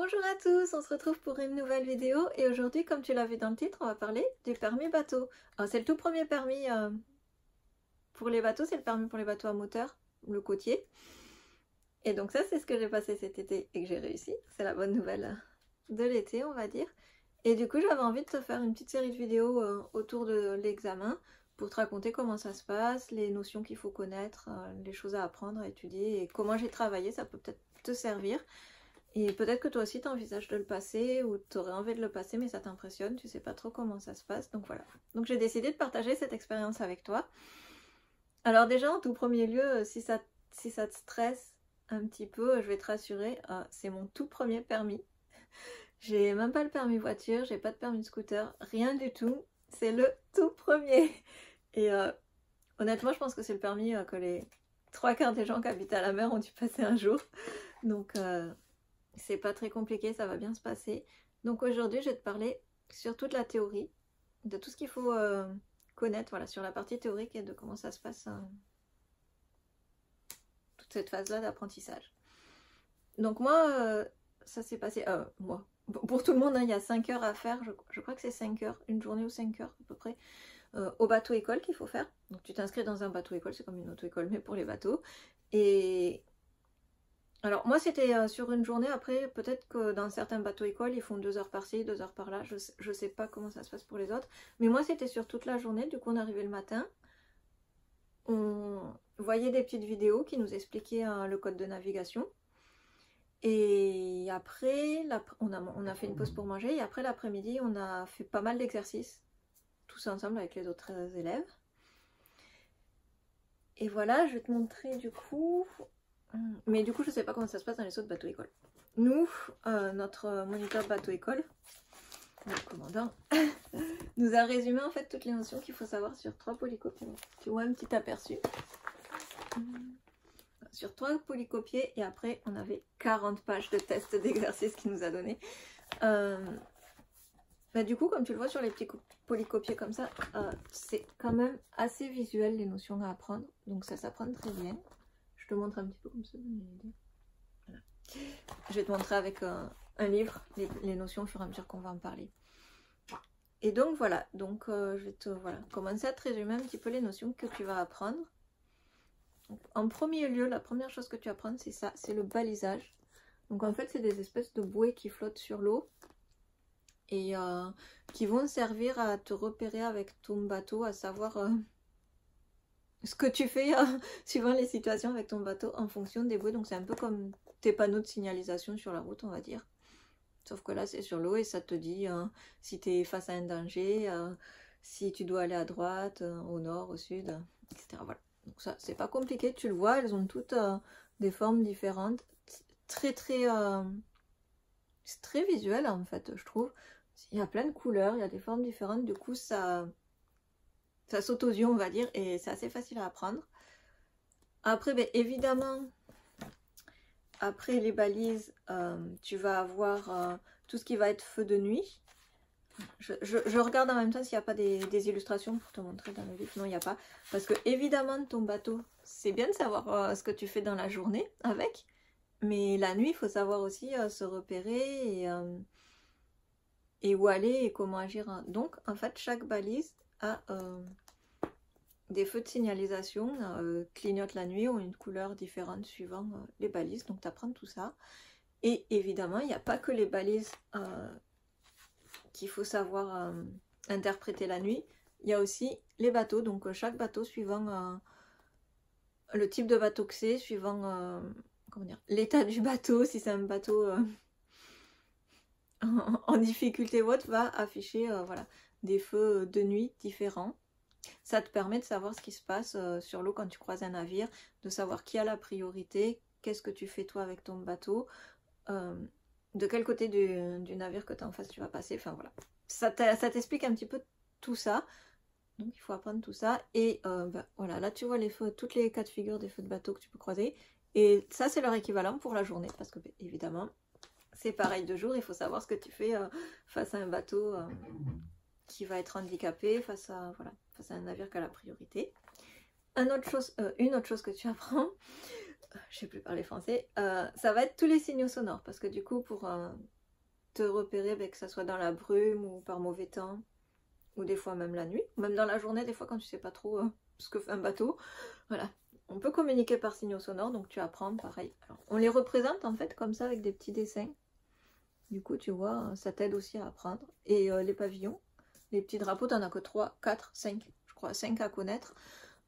Bonjour à tous, on se retrouve pour une nouvelle vidéo et aujourd'hui, comme tu l'as vu dans le titre, on va parler du permis bateau. C'est le tout premier permis pour les bateaux, c'est le permis pour les bateaux à moteur, le côtier. Et donc ça, c'est ce que j'ai passé cet été et que j'ai réussi. C'est la bonne nouvelle de l'été, on va dire. Et du coup, j'avais envie de te faire une petite série de vidéos autour de l'examen pour te raconter comment ça se passe, les notions qu'il faut connaître, les choses à apprendre, à étudier et comment j'ai travaillé, ça peut peut-être te servir. Et peut-être que toi aussi tu envisages de le passer ou tu aurais envie de le passer mais ça t'impressionne, tu sais pas trop comment ça se passe, donc voilà. Donc j'ai décidé de partager cette expérience avec toi. Alors déjà en tout premier lieu, si ça te stresse un petit peu, je vais te rassurer, c'est mon tout premier permis. J'ai même pas le permis voiture, j'ai pas de permis de scooter, rien du tout, c'est le tout premier. Et honnêtement je pense que c'est le permis que les 3/4 des gens qui habitent à la mer ont dû passer un jour. Donc c'est pas très compliqué, ça va bien se passer. Donc aujourd'hui, je vais te parler sur toute la théorie, de tout ce qu'il faut connaître, voilà, sur la partie théorique et de comment ça se passe, toute cette phase-là d'apprentissage. Donc moi, ça s'est passé, moi, pour tout le monde, hein, il y a 5 heures à faire, je crois que c'est 5 heures, une journée ou 5 heures à peu près, au bateau école qu'il faut faire. Donc tu t'inscris dans un bateau école, c'est comme une auto-école, mais pour les bateaux. Et alors moi c'était sur une journée, après peut-être que dans certains bateaux écoles ils font 2 heures par-ci, 2 heures par-là, je sais pas comment ça se passe pour les autres, mais moi c'était sur toute la journée, du coup on arrivait le matin, on voyait des petites vidéos qui nous expliquaient le code de navigation, et après on a fait une pause pour manger, et après l'après-midi on a fait pas mal d'exercices, tous ensemble avec les autres élèves. Et voilà, je vais te montrer du coup... Mais du coup, je sais pas comment ça se passe dans les autres bateaux écoles. Nous, notre moniteur de bateau école, le commandant, nous a résumé en fait toutes les notions qu'il faut savoir sur 3 polycopiés. Tu vois un petit aperçu. Sur 3 polycopiés, et après on avait 40 pages de tests d'exercices qu'il nous a donné. Du coup, comme tu le vois sur les petits polycopiés comme ça, c'est quand même assez visuel les notions à apprendre. Donc ça s'apprend très bien. Je te montre un petit peu comme ça. Voilà. Je vais te montrer avec un livre les notions au fur et à mesure qu'on va en parler. Et donc voilà, donc je vais te commencer à te résumer un petit peu les notions que tu vas apprendre. Donc, en premier lieu, la première chose que tu apprends, c'est ça, c'est le balisage. Donc en fait, c'est des espèces de bouées qui flottent sur l'eau et qui vont servir à te repérer avec ton bateau, à savoir... ce que tu fais suivant les situations avec ton bateau en fonction des bouées. Donc c'est un peu comme tes panneaux de signalisation sur la route, on va dire. Sauf que là c'est sur l'eau et ça te dit si tu es face à un danger, si tu dois aller à droite, au nord, au sud, etc. Voilà. Donc ça c'est pas compliqué, tu le vois, elles ont toutes des formes différentes. C'est très visuel en fait, je trouve. Il y a plein de couleurs, il y a des formes différentes, du coup ça saute aux yeux, on va dire, et c'est assez facile à apprendre. Après, évidemment, après les balises, tu vas avoir tout ce qui va être feu de nuit. Je regarde en même temps s'il n'y a pas des illustrations pour te montrer dans le livre. Non, il n'y a pas. Parce que, évidemment, ton bateau, c'est bien de savoir ce que tu fais dans la journée avec. Mais la nuit, il faut savoir aussi se repérer et où aller et comment agir. Donc, en fait, chaque balise a... des feux de signalisation clignotent la nuit, ont une couleur différente suivant les balises, donc tu apprends tout ça. Et évidemment, il n'y a pas que les balises qu'il faut savoir interpréter la nuit, il y a aussi les bateaux, donc chaque bateau suivant le type de bateau que c'est, suivant l'état du bateau, si c'est un bateau en difficulté ou autre, va afficher voilà, des feux de nuit différents. Ça te permet de savoir ce qui se passe sur l'eau quand tu croises un navire, de savoir qui a la priorité, qu'est-ce que tu fais toi avec ton bateau, de quel côté du navire que tu as en face tu vas passer, enfin voilà. Ça t'explique un petit peu tout ça, donc il faut apprendre tout ça. Et voilà, là tu vois les feux, toutes les cas de figure des feux de bateau que tu peux croiser, et ça c'est leur équivalent pour la journée, parce que évidemment c'est pareil de jour, il faut savoir ce que tu fais face à un bateau qui va être handicapé, face à un navire qui a la priorité. Une autre chose que tu apprends, je sais plus parler français, ça va être tous les signaux sonores, parce que du coup, pour te repérer, que ça soit dans la brume ou par mauvais temps, ou des fois même la nuit, ou même dans la journée, des fois quand tu sais pas trop ce que fait un bateau, voilà. On peut communiquer par signaux sonores, donc tu apprends pareil. Alors, on les représente en fait comme ça avec des petits dessins. Du coup, tu vois, ça t'aide aussi à apprendre. Et les pavillons, les petits drapeaux, t'en as que 3, 4, 5, je crois, 5 à connaître.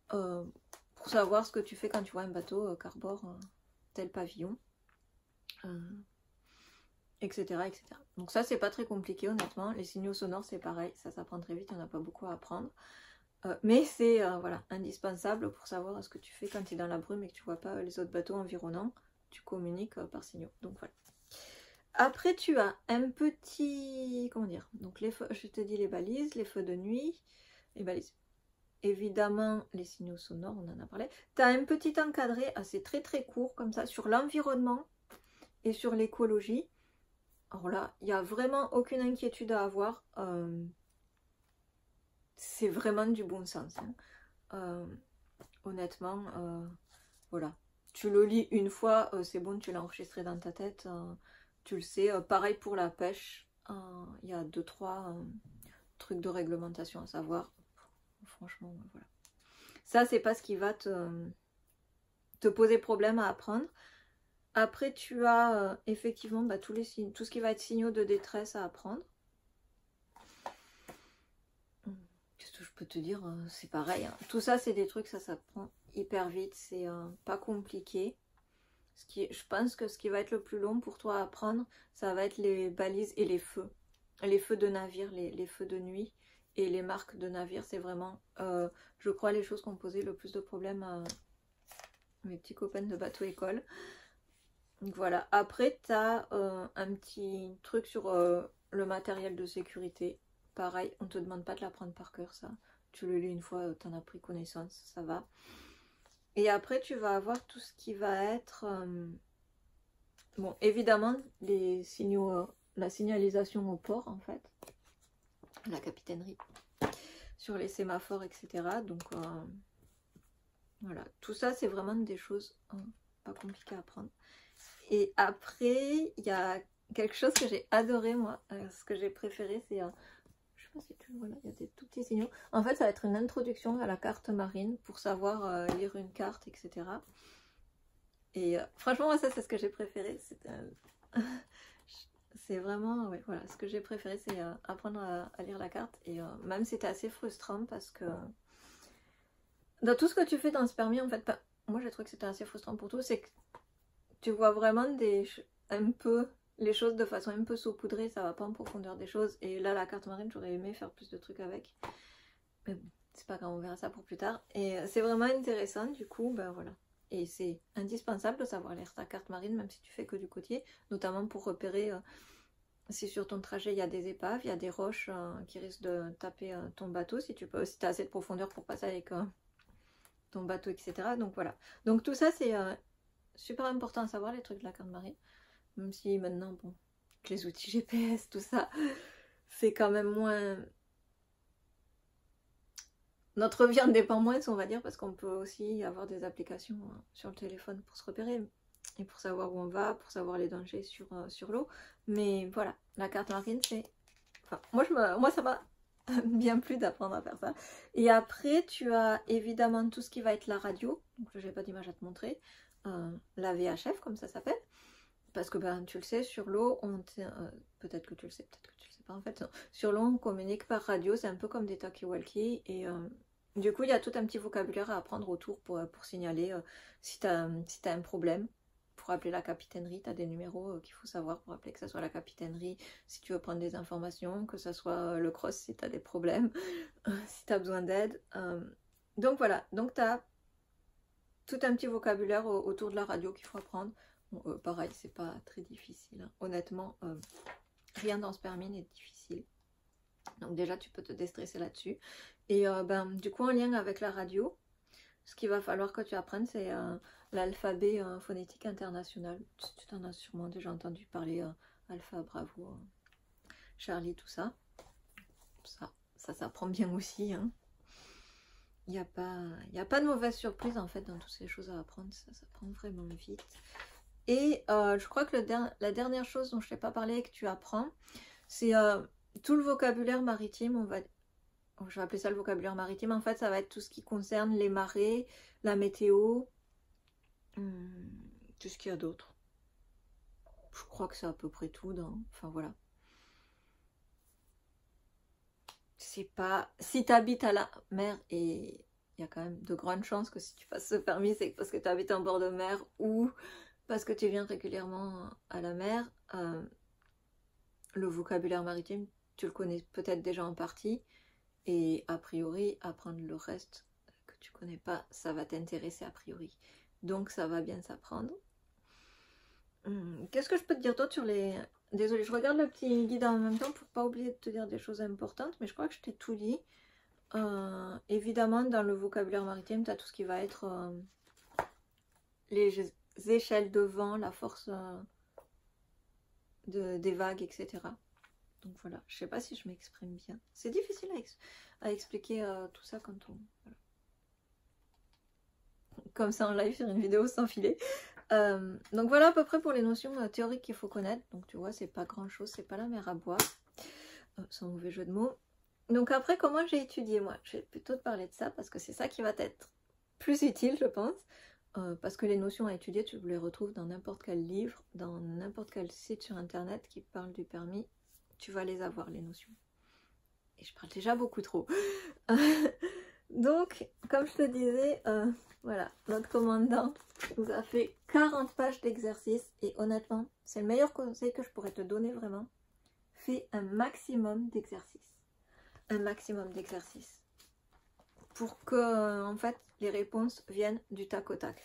Pour savoir ce que tu fais quand tu vois un bateau qu'arbore tel pavillon. Etc., etc. Donc ça, c'est pas très compliqué, honnêtement. Les signaux sonores, c'est pareil. Ça s'apprend très vite, il n'y en a pas beaucoup à apprendre. Mais c'est voilà, indispensable pour savoir ce que tu fais quand tu es dans la brume et que tu vois pas les autres bateaux environnants. Tu communiques par signaux. Donc voilà. Après, tu as un petit... Comment dire? Donc les feux, je te dis les balises, les feux de nuit, les balises. Évidemment, les signaux sonores, on en a parlé. Tu as un petit encadré assez très court, comme ça, sur l'environnement et sur l'écologie. Alors là, il n'y a vraiment aucune inquiétude à avoir. C'est vraiment du bon sens. Hein. Honnêtement, voilà. Tu le lis une fois, c'est bon, tu l'as enregistré dans ta tête. Tu le sais. Pareil pour la pêche. Il y a 2-3 trucs de réglementation à savoir. Franchement, voilà. Ça, c'est pas ce qui va te poser problème à apprendre. Après, tu as effectivement tout ce qui va être signaux de détresse à apprendre. Qu'est-ce que je peux te dire? C'est pareil. Hein. Tout ça, c'est des trucs, ça s'apprend hyper vite. C'est pas compliqué. Je pense que ce qui va être le plus long pour toi à apprendre, ça va être les balises et les feux. Les feux de navire, les feux de nuit et les marques de navire. C'est vraiment, je crois, les choses qui ont posé le plus de problèmes à mes petits copains de bateau école. Donc voilà, après tu as un petit truc sur le matériel de sécurité. Pareil, on ne te demande pas de l'apprendre par cœur ça. Tu le lis une fois, tu en as pris connaissance, ça va. Et après tu vas avoir tout ce qui va être... bon, évidemment, les signaux, la signalisation au port en fait. La capitainerie. Sur les sémaphores, etc. Donc voilà, tout ça c'est vraiment des choses pas compliquées à apprendre. Et après, il y a quelque chose que j'ai adoré moi, ce que j'ai préféré, c'est, je sais pas si tu vois là, il y a des tout petits signaux. En fait, ça va être une introduction à la carte marine pour savoir lire une carte, etc. Et franchement, moi, ça c'est ce que j'ai préféré. C'est vraiment, ouais, voilà, ce que j'ai préféré, c'est apprendre à lire la carte. Et même c'était assez frustrant parce que dans tout ce que tu fais dans ce permis, en fait, moi j'ai trouvé que c'était assez frustrant pour tout, c'est que tu vois vraiment un peu les choses de façon un peu saupoudrée, ça va pas en profondeur des choses. Et là, la carte marine, j'aurais aimé faire plus de trucs avec. Mais bon, c'est pas grave, on verra ça pour plus tard. Et c'est vraiment intéressant, du coup, ben voilà. Et c'est indispensable de savoir lire ta carte marine, même si tu fais que du côtier, notamment pour repérer si sur ton trajet il y a des épaves, il y a des roches qui risquent de taper ton bateau, si tu as assez de profondeur pour passer avec ton bateau, etc. Donc voilà. Donc tout ça, c'est... super important à savoir, les trucs de la carte marine. Même si maintenant, bon, avec les outils GPS, tout ça, c'est quand même moins... Notre vie en dépend moins, on va dire, parce qu'on peut aussi avoir des applications sur le téléphone pour se repérer et pour savoir où on va, pour savoir les dangers sur l'eau. Mais voilà, la carte marine, c'est... Enfin, moi, ça m'a bien plu d'apprendre à faire ça. Et après, tu as évidemment tout ce qui va être la radio. Donc là, j'ai pas d'image à te montrer. La VHF, comme ça s'appelle. Parce que ben, tu le sais, sur l'eau, peut-être que tu le sais, peut-être que tu le sais pas en fait. Sur l'eau, on communique par radio, c'est un peu comme des talkie-walkie. Et du coup, il y a tout un petit vocabulaire à apprendre autour pour signaler si tu as un problème. Pour appeler la capitainerie, tu as des numéros qu'il faut savoir pour appeler, que ce soit la capitainerie, si tu veux prendre des informations, que ce soit le cross si tu as des problèmes, si tu as besoin d'aide. Donc voilà, donc tu as tout un petit vocabulaire autour de la radio qu'il faut apprendre. Bon, pareil, c'est pas très difficile. Hein. Honnêtement, rien dans ce permis n'est difficile. Donc déjà, tu peux te déstresser là-dessus. Et du coup, en lien avec la radio, ce qu'il va falloir que tu apprennes, c'est l'alphabet phonétique international. Tu t'en as sûrement déjà entendu parler, Alpha, Bravo, Charlie, tout ça. Ça s'apprend bien aussi. Hein. il n'y a pas de mauvaise surprise en fait dans toutes ces choses à apprendre, ça prend vraiment vite. Et je crois que la dernière chose dont je t'ai pas parlé et que tu apprends, c'est tout le vocabulaire maritime, je vais appeler ça le vocabulaire maritime, en fait ça va être tout ce qui concerne les marées, la météo, tout ce qu'il y a d'autre. Je crois que c'est à peu près tout, enfin voilà. C'est pas... Si tu habites à la mer, et il y a quand même de grandes chances que si tu passes ce permis, c'est parce que tu habites en bord de mer ou parce que tu viens régulièrement à la mer, le vocabulaire maritime, tu le connais peut-être déjà en partie, et a priori, apprendre le reste que tu connais pas, ça va t'intéresser a priori. Donc ça va bien s'apprendre. Qu'est-ce que je peux te dire d'autre sur les... Désolée, je regarde le petit guide en même temps pour pas oublier de te dire des choses importantes, mais je crois que je t'ai tout dit. Évidemment, dans le vocabulaire maritime, tu as tout ce qui va être les échelles de vent, la force des vagues, etc. Donc voilà, je sais pas si je m'exprime bien. C'est difficile à expliquer tout ça quand on... Voilà. Comme ça en live sur une vidéo sans filet. Donc voilà à peu près pour les notions théoriques qu'il faut connaître. Donc tu vois, c'est pas grand chose, c'est pas la mer à boire. Sans mauvais jeu de mots. Donc après, comment j'ai étudié moi? Je vais plutôt te parler de ça parce que c'est ça qui va t'être plus utile, je pense. Parce que les notions à étudier, tu les retrouves dans n'importe quel livre, dans n'importe quel site sur internet qui parle du permis. Tu vas les avoir, les notions. Et je parle déjà beaucoup trop. Donc, comme je te disais, voilà, notre commandant nous a fait 40 pages d'exercices. Et honnêtement, c'est le meilleur conseil que je pourrais te donner vraiment. Fais un maximum d'exercices. Un maximum d'exercices. Pour que, en fait, les réponses viennent du tac au tac.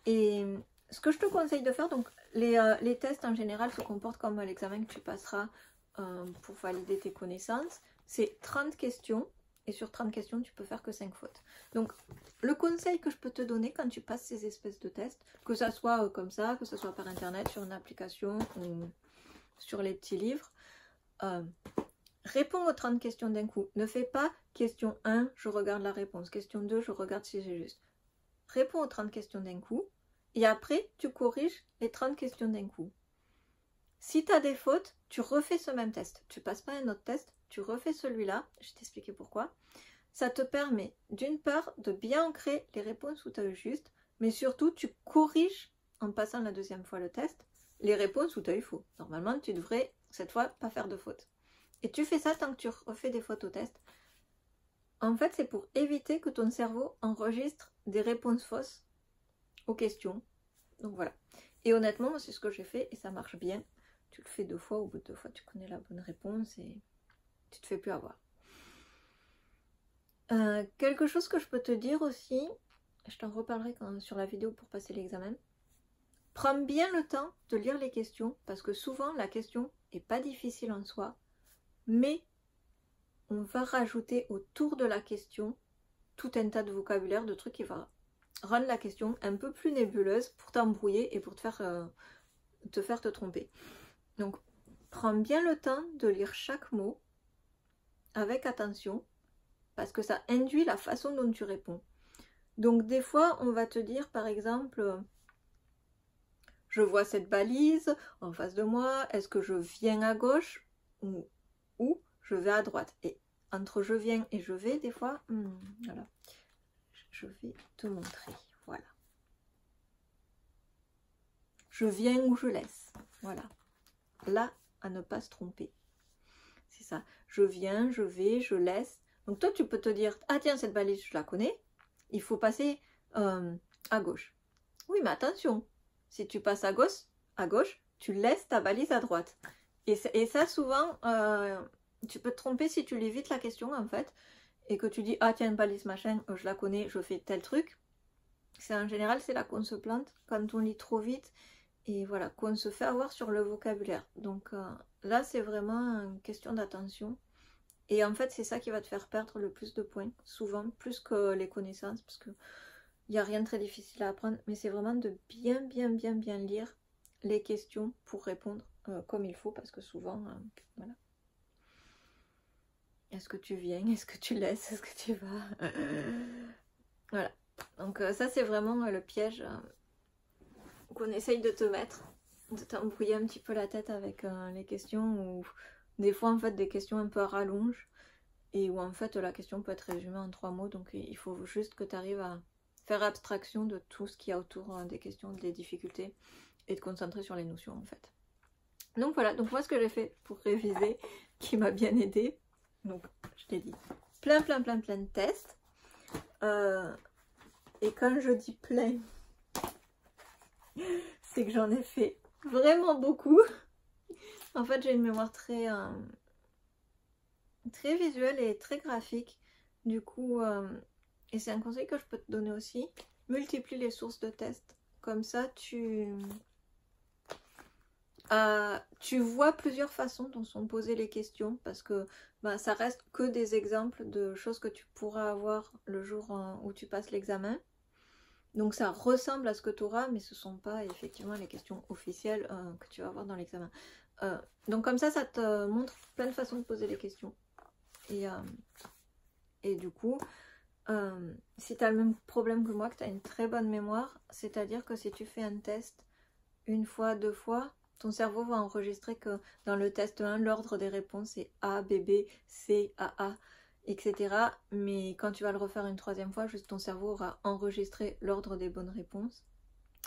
Et ce que je te conseille de faire, donc les tests en général se comportent comme l'examen que tu passeras pour valider tes connaissances. C'est 30 questions. Et sur 30 questions, tu peux faire que 5 fautes. Donc, le conseil que je peux te donner quand tu passes ces espèces de tests, que ça soit comme ça, que ce soit par internet, sur une application ou sur les petits livres, réponds aux 30 questions d'un coup. Ne fais pas question 1, je regarde la réponse. Question 2, je regarde si j'ai juste. Réponds aux 30 questions d'un coup. Et après, tu corriges les 30 questions d'un coup. Si tu as des fautes, tu refais ce même test. Tu passes pas un autre test, tu refais celui-là. Je vais t'expliquer pourquoi. Ça te permet, d'une part, de bien ancrer les réponses où tu as eu juste, mais surtout, tu corriges, en passant la deuxième fois le test, les réponses où tu as eu faux. Normalement, tu devrais, cette fois, pas faire de fautes. Et tu fais ça tant que tu refais des fautes au test. En fait, c'est pour éviter que ton cerveau enregistre des réponses fausses aux questions. Donc voilà. Et honnêtement, c'est ce que j'ai fait et ça marche bien. Tu le fais 2 fois, au bout de 2 fois, tu connais la bonne réponse et tu te fais plus avoir. Quelque chose que je peux te dire aussi, je t'en reparlerai sur la vidéo pour passer l'examen. Prends bien le temps de lire les questions parce que souvent la question n'est pas difficile en soi, mais on va rajouter autour de la question tout un tas de vocabulaire, de trucs qui vont rendre la question un peu plus nébuleuse pour t'embrouiller et pour te faire te tromper. Donc, prends bien le temps de lire chaque mot avec attention parce que ça induit la façon dont tu réponds. Donc, des fois, on va te dire, par exemple, je vois cette balise en face de moi, est-ce que je viens à gauche ou je vais à droite? Et entre je viens et je vais, des fois, voilà, je vais te montrer, voilà. Je viens ou je laisse, voilà. Là, à ne pas se tromper. C'est ça. Je viens, je vais, je laisse. Donc toi, tu peux te dire, ah tiens, cette balise, je la connais. Il faut passer à gauche. Oui, mais attention. Si tu passes à gauche, tu laisses ta balise à droite. Et ça, souvent, tu peux te tromper si tu lis vite la question, en fait. Et que tu dis, ah tiens, une balise machin, je la connais, je fais tel truc. En général, c'est là qu'on se plante quand on lit trop vite. Et voilà, qu'on se fait avoir sur le vocabulaire. Donc là, c'est vraiment une question d'attention. Et en fait, c'est ça qui va te faire perdre le plus de points, souvent, plus que les connaissances, parce qu'il n'y a rien de très difficile à apprendre. Mais c'est vraiment de bien lire les questions pour répondre comme il faut, parce que souvent, voilà. Est-ce que tu viens? Est-ce que tu laisses? Est-ce que tu vas? Voilà. Donc ça c'est vraiment le piège qu'on essaye de te mettre, de t'embrouiller un petit peu la tête avec les questions, ou des fois en fait des questions un peu à rallonge, et où en fait la question peut être résumée en 3 mots, donc il faut juste que tu arrives à faire abstraction de tout ce qu'il y a autour des questions, des difficultés, et te concentrer sur les notions en fait. Donc voilà, donc moi ce que j'ai fait pour réviser, qui m'a bien aidé, donc je t'ai dit plein de tests, et quand je dis plein, c'est que j'en ai fait vraiment beaucoup. En fait j'ai une mémoire très visuelle et très graphique, du coup, et c'est un conseil que je peux te donner aussi, multiplie les sources de tests, comme ça tu vois plusieurs façons dont sont posées les questions, parce que ça reste que des exemples de choses que tu pourras avoir le jour où tu passes l'examen. Donc ça ressemble à ce que tu auras, mais ce ne sont pas effectivement les questions officielles que tu vas avoir dans l'examen. Donc comme ça te montre plein de façons de poser les questions. Et du coup, si tu as le même problème que moi, que tu as une très bonne mémoire, c'est-à-dire que si tu fais un test une fois, 2 fois, ton cerveau va enregistrer que dans le test 1, l'ordre des réponses est A, B, B, C, A, A, etc. Mais quand tu vas le refaire une 3e fois, juste ton cerveau aura enregistré l'ordre des bonnes réponses,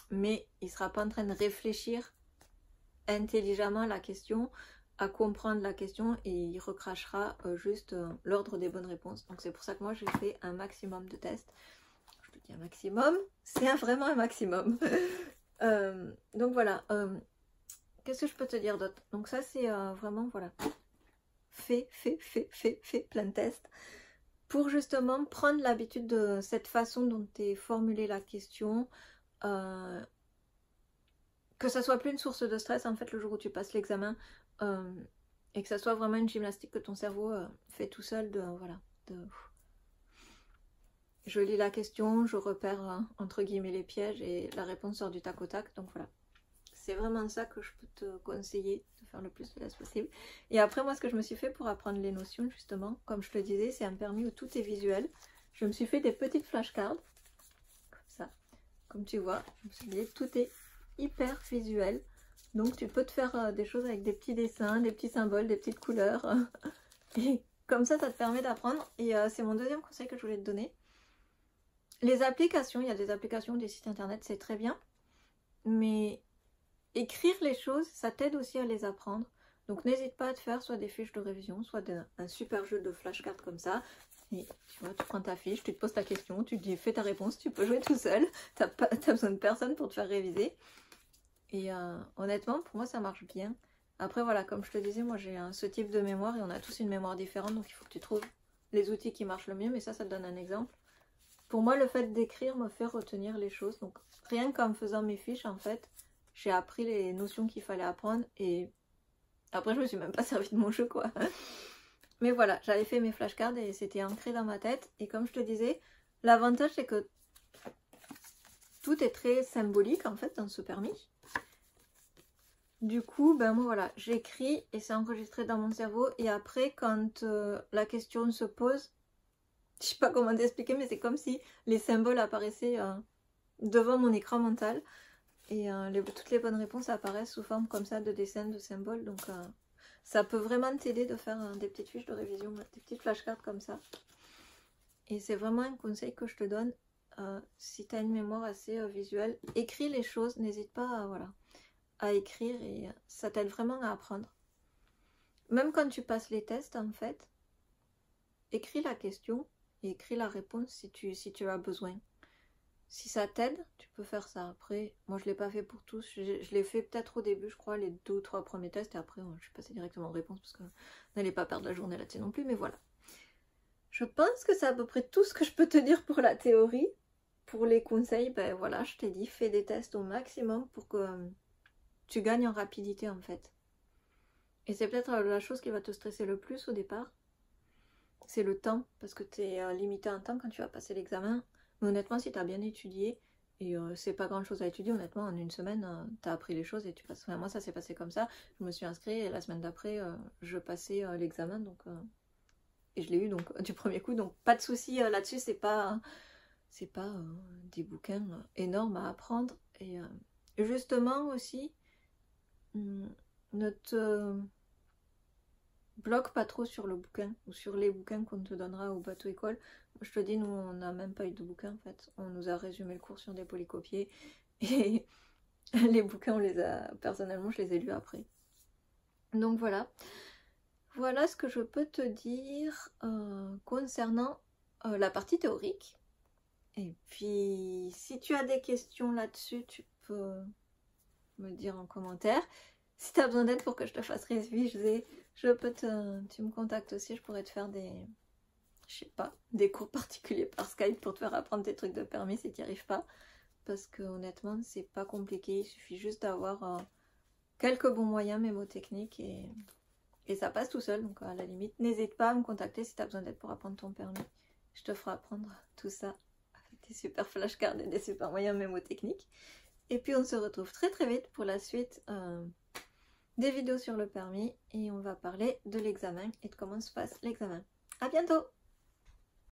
mais il ne sera pas en train de réfléchir intelligemment la question, à comprendre la question, et il recrachera juste l'ordre des bonnes réponses. Donc c'est pour ça que moi j'ai fait un maximum de tests. Je te dis un maximum, c'est vraiment un maximum. Donc voilà, qu'est-ce que je peux te dire d'autre? Donc ça c'est vraiment, voilà, fais plein de tests pour justement prendre l'habitude de cette façon dont est formulée la question, que ça soit plus une source de stress en fait le jour où tu passes l'examen, et que ça soit vraiment une gymnastique que ton cerveau fait tout seul, voilà, je lis la question, je repère entre guillemets les pièges, et la réponse sort du tac au tac. Donc voilà, c'est vraiment ça que je peux te conseiller, de faire le plus de tests possible. Et après moi ce que je me suis fait pour apprendre les notions justement, comme je te disais, c'est un permis où tout est visuel. Je me suis fait des petites flashcards, comme ça, comme tu vois, je me suis dit tout est hyper visuel. Donc tu peux te faire des choses avec des petits dessins, des petits symboles, des petites couleurs. Et comme ça te permet d'apprendre. Et c'est mon 2e conseil que je voulais te donner. Les applications, il y a des applications, des sites internet, c'est très bien. Mais écrire les choses, ça t'aide aussi à les apprendre. Donc n'hésite pas à te faire soit des fiches de révision, soit un super jeu de flashcards comme ça. Et tu vois, tu prends ta fiche, tu te poses ta question, tu te dis fais ta réponse, tu peux jouer tout seul. T'as besoin de personne pour te faire réviser. Et honnêtement, pour moi, ça marche bien. Après, voilà, comme je te disais, moi j'ai ce type de mémoire, et on a tous une mémoire différente, donc il faut que tu trouves les outils qui marchent le mieux, mais ça te donne un exemple. Pour moi, le fait d'écrire me fait retenir les choses, donc rien qu'en faisant mes fiches, en fait, j'ai appris les notions qu'il fallait apprendre, et après, je me suis même pas servi de mon jeu, quoi. Mais voilà, j'avais fait mes flashcards et c'était ancré dans ma tête, et comme je te disais, l'avantage c'est que tout est très symbolique, en fait, dans ce permis. Du coup, ben moi voilà, j'écris et c'est enregistré dans mon cerveau. Et après, quand la question se pose, je sais pas comment t'expliquer, mais c'est comme si les symboles apparaissaient devant mon écran mental. Et toutes les bonnes réponses apparaissent sous forme comme ça de dessins, de symboles. Donc ça peut vraiment t'aider de faire des petites fiches de révision, des petites flashcards comme ça. Et c'est vraiment un conseil que je te donne. Si tu as une mémoire assez visuelle, écris les choses, n'hésite pas à... voilà, à écrire, et ça t'aide vraiment à apprendre. Même quand tu passes les tests, en fait, écris la question et écris la réponse si tu as besoin. Si ça t'aide, tu peux faire ça. Après, moi je l'ai pas fait pour tous, je l'ai fait peut-être au début, je crois, les 2 ou 3 premiers tests, et après je suis passée directement aux réponses, parce que n'allez pas perdre la journée là-dessus non plus, mais voilà. Je pense que c'est à peu près tout ce que je peux te dire pour la théorie. Pour les conseils, ben voilà, je t'ai dit, fais des tests au maximum pour que tu gagnes en rapidité en fait. Et c'est peut-être la chose qui va te stresser le plus au départ. C'est le temps, parce que tu es limité en temps quand tu vas passer l'examen. Mais honnêtement, si tu as bien étudié, et c'est pas grand chose à étudier, honnêtement, en une semaine, tu as appris les choses et tu passes. Enfin, moi, ça s'est passé comme ça. Je me suis inscrite et la semaine d'après, je passais l'examen. Donc et je l'ai eu donc du premier coup, donc pas de souci là-dessus, c'est pas des bouquins énormes à apprendre. Et justement aussi, ne te bloque pas trop sur le bouquin ou sur les bouquins qu'on te donnera au bateau école. Je te dis, nous on n'a même pas eu de bouquin en fait, on nous a résumé le cours sur des polycopiés et les bouquins personnellement je les ai lus après. Donc voilà ce que je peux te dire concernant la partie théorique. Et puis si tu as des questions là-dessus, tu peux me dire en commentaire. Si tu as besoin d'aide pour que je te fasse réviser, tu me contactes aussi, je pourrais te faire des cours particuliers par Skype pour te faire apprendre tes trucs de permis si tu n'y arrives pas. Parce que honnêtement, c'est pas compliqué, il suffit juste d'avoir quelques bons moyens mémotechniques et ça passe tout seul. Donc à la limite, n'hésite pas à me contacter si tu as besoin d'aide pour apprendre ton permis. Je te ferai apprendre tout ça avec des super flashcards et des super moyens mémotechniques. Et puis on se retrouve très très vite pour la suite des vidéos sur le permis et on va parler de l'examen et de comment se passe l'examen. À bientôt!